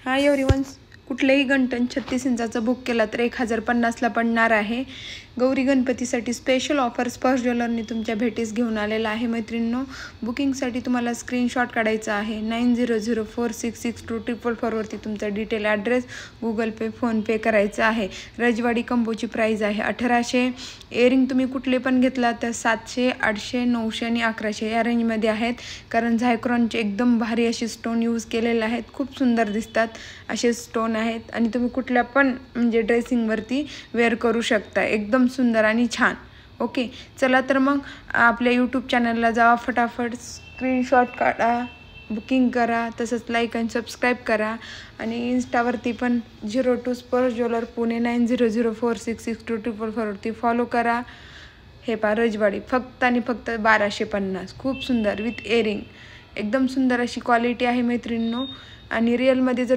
Hi everyone, कुठलेही गणटन 36 इंचाचा book केला तर 1050ला पडणार आहे। गौरी गणपतीसाठी स्पेशल ऑफर स्पर्श ज्वेलरने तुमच्या भेटीस घेऊन आलेला आहे। मैत्रिणींनो, बुकिंगसाठी तुम्हाला स्क्रीनशॉट काढायचा आहे। 9004662444 वरती तुमचा डिटेल ॲड्रेस, गूगल पे, फोन पे करायचा आहे। रजवाडी कंबोची प्राइस आहे 1800। इयरिंग तुम्ही कुठले पण घेतला तर 700, 800, 900 आणि 1100 या रेंजमध्ये आहेत। कारण झायक्रॉनचे एकदम भारी असे स्टोन यूज केलेले आहेत, खूप सुंदर दिसतात असे स्टोन आहेत आणि तुम्ही कुठल्या पण म्हणजे ड्रेसिंगवरती वेअर करू शकता, एकदम सुंदर आणि छान। ओके, चला तर मग आपल्या यूट्यूब चॅनलला जावा, फटाफट स्क्रीनशॉट काढा, बुकिंग करा, तसंच लाईक आणि सबस्क्राईब करा आणि इंस्टावरती पण 02 स्पर्श ज्वेलर पुणे 9004662444 वरती फॉलो करा। हे पहा, रजवाडी फक्त आणि फक्त 1250, खूप सुंदर विथ इयरिंग, एकदम सुंदर अशी क्वालिटी आहे मैत्रिणींनो। आणि रिअलमध्ये जर